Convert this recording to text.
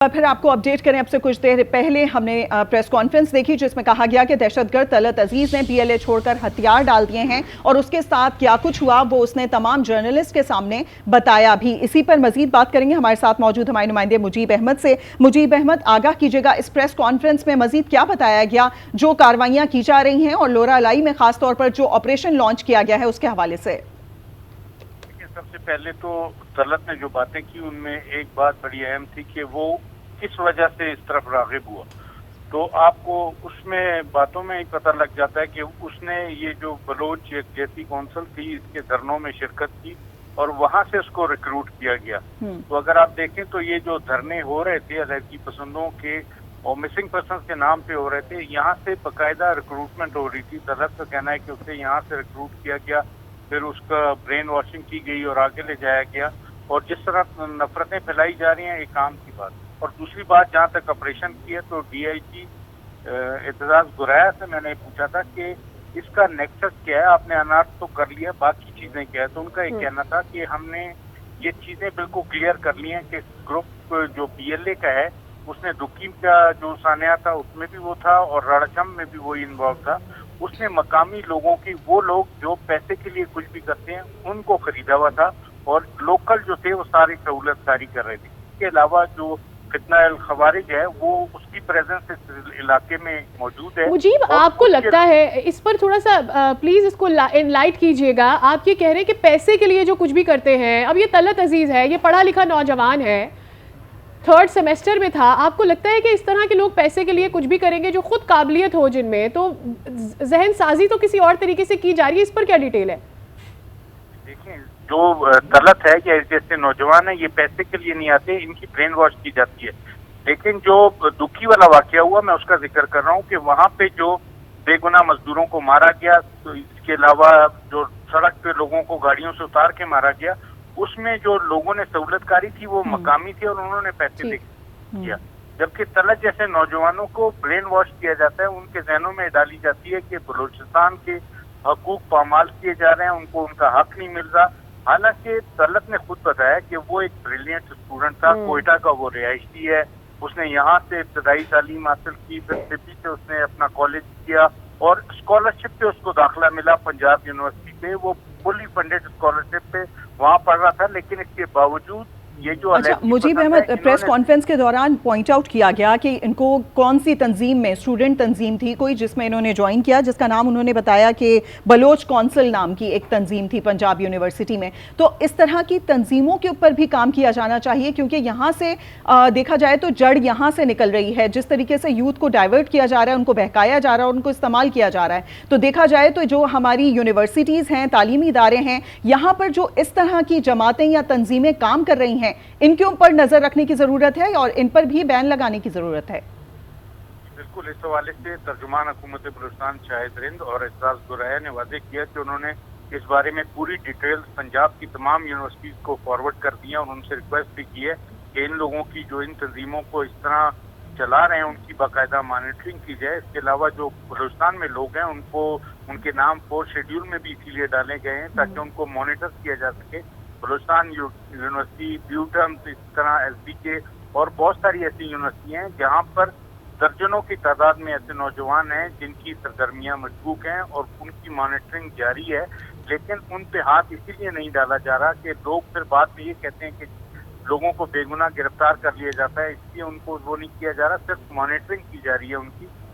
फिर आपको अपडेट करें, अब से कुछ देर पहले हमने प्रेस कॉन्फ्रेंस देखी जिसमें कहा गया कि दहशतगर्द तलत अजीज ने पीएलए छोड़कर हथियार डाल दिए हैं और उसके साथ क्या कुछ हुआ वो उसने तमाम जर्नलिस्ट के सामने बताया भी। इसी पर मजीद बात करेंगे, हमारे साथ मौजूद हमारे नुमाइंदे मुजीब अहमद से। मुजीब अहमद, आगाह कीजिएगा, इस प्रेस कॉन्फ्रेंस में मजीद क्या बताया गया, जो कार्रवाइयां की जा रही हैं और लोरा लाई में खास तौर पर जो ऑपरेशन लॉन्च किया गया है उसके हवाले से। सबसे पहले तो तलत ने जो बातें की उनमें एक बात बड़ी अहम थी कि वो किस वजह से इस तरफ राग़िब हुआ। तो आपको उसमें बातों में ही पता लग जाता है कि उसने ये जो बलोच जैसी कौंसिल थी इसके धरनों में शिरकत की और वहां से उसको रिक्रूट किया गया। तो अगर आप देखें तो ये जो धरने हो रहे थे अलहदगी पसंदों के और मिसिंग पर्सनस के नाम पे हो रहे थे, यहाँ से बाकायदा रिक्रूटमेंट हो रही थी। तलत का कहना है कि उसे यहाँ से रिक्रूट किया गया, फिर उसका ब्रेन वॉशिंग की गई और आगे ले जाया गया। और जिस तरह नफरतें फैलाई जा रही हैं एक आम की बात। और दूसरी बात, जहाँ तक ऑपरेशन की है तो डीआईजी एतजाज गुरैया से मैंने पूछा था कि इसका नेक्सस क्या है, आपने अनार्थ तो कर लिया, बाकी चीजें क्या है। तो उनका ये कहना था कि हमने ये चीजें बिल्कुल क्लियर कर ली हैं कि ग्रुप जो पीएलए का है उसने दुकीम का जो सानिया था उसमें भी वो था और राड़ाचम में भी वो इन्वॉल्व था। उसने मकामी लोगों की, वो लोग जो पैसे के लिए कुछ भी करते हैं उनको खरीदा हुआ था और लोकल जो थे वो सारी सहूलत जारी कर रहे थे। इसके अलावा जो फितना अल खवारिज है वो उसकी प्रेजेंस इस इलाके में मौजूद है। मुजीब, आपको लगता है, इस पर थोड़ा सा प्लीज इसको इनलाइट कीजिएगा, आप ये कह रहे हैं कि पैसे के लिए जो कुछ भी करते हैं, अब ये तलत अजीज है, ये पढ़ा लिखा नौजवान है, 3rd सेमेस्टर में था, आपको लगता है कि इस तरह के लोग पैसे के लिए कुछ भी करेंगे जो खुद काबिलियत हो जिनमें, तो जहन साजी तो किसी और तरीके से की जा रही है, इस पर क्या डिटेल है? देखिए, जो तलत है या जैसे नौजवान है ये पैसे के लिए नहीं आते, इनकी ब्रेन वॉश की जाती है। लेकिन जो दुखी वाला वाकया हुआ मैं उसका जिक्र कर रहा हूँ कि वहाँ पे जो बेगुनाह मजदूरों को मारा गया, तो इसके अलावा जो सड़क पे लोगों को गाड़ियों से उतार के मारा गया, उसमें जो लोगों ने सहूलतकारी थी वो मकामी थी और उन्होंने पैसे दे किया। जबकि तलत जैसे नौजवानों को ब्रेन वॉश किया जाता है, उनके जहनों में डाली जाती है कि बलूचिस्तान के हकूक पामाल किए जा रहे हैं, उनको उनका हक नहीं मिल रहा। हालांकि तलत ने खुद बताया कि वो एक ब्रिलियंट स्टूडेंट था, कोयटा का वो रिहायशी है, उसने यहाँ से इब्तदाई तालीम हासिल की, फिर सिटी से उसने अपना कॉलेज किया और स्कॉलरशिप पे उसको दाखिला मिला पंजाब यूनिवर्सिटी पे। वो फुली फंडेड स्कॉलरशिप पे वहाँ पढ़ रहा था, लेकिन इसके बावजूद ये जो मुजीब अहमद, प्रेस कॉन्फ्रेंस के दौरान पॉइंट आउट किया गया कि इनको कौन सी तंजीम में, स्टूडेंट तंजीम थी कोई जिसमें इन्होंने ज्वाइन किया, जिसका नाम उन्होंने बताया कि बलोच कौंसिल नाम की एक तंजीम थी पंजाब यूनिवर्सिटी में। तो इस तरह की तंजीमों के ऊपर भी काम किया जाना चाहिए, क्योंकि यहाँ से देखा जाए तो जड़ यहाँ से निकल रही है। जिस तरीके से यूथ को डाइवर्ट किया जा रहा है, उनको बहकाया जा रहा है, उनको इस्तेमाल किया जा रहा है, तो देखा जाए तो जो हमारी यूनिवर्सिटीज़ हैं, तालीमी इदारे हैं, यहाँ पर जो इस तरह की जमातें या तंजीमें काम कर रही हैं, इनके ऊपर नजर रखने की जरूरत है और इन पर भी बैन लगाने की जरूरत है। बिल्कुल, इस हवाले से तर्जुमान हुकूमत बलूचिस्तान शाहिद रिंद और एतजाज गुरैया ने वादे किया कि उन्होंने इस बारे में पूरी डिटेल्स पंजाब की तमाम यूनिवर्सिटीज को फॉरवर्ड कर दी है और उनसे रिक्वेस्ट भी की है कि इन लोगों की जो इन तंजीमों को इस तरह चला रहे हैं उनकी बाकायदा मॉनिटरिंग की जाए। इसके अलावा जो बलूचिस्तान में लोग हैं उनको उनके नाम 4th शेड्यूल में भी इसीलिए डाले गए हैं ताकि उनको मॉनिटर किया जा सके। बलूचिस्तान यूनिवर्सिटी, ब्यूटम, इस तरह एसबीके और बहुत सारी ऐसी यूनिवर्सिटी हैं जहाँ पर दर्जनों की तादाद में ऐसे नौजवान हैं जिनकी सरगर्मियाँ मशकूक हैं और उनकी मॉनिटरिंग जारी है। लेकिन उन पे हाथ इसीलिए नहीं डाला जा रहा कि लोग फिर बाद में ये कहते हैं कि लोगों को बेगुनाह गिरफ्तार कर लिया जाता है, इसलिए उनको वो नहीं किया जा रहा, सिर्फ मॉनिटरिंग की जा रही है उनकी।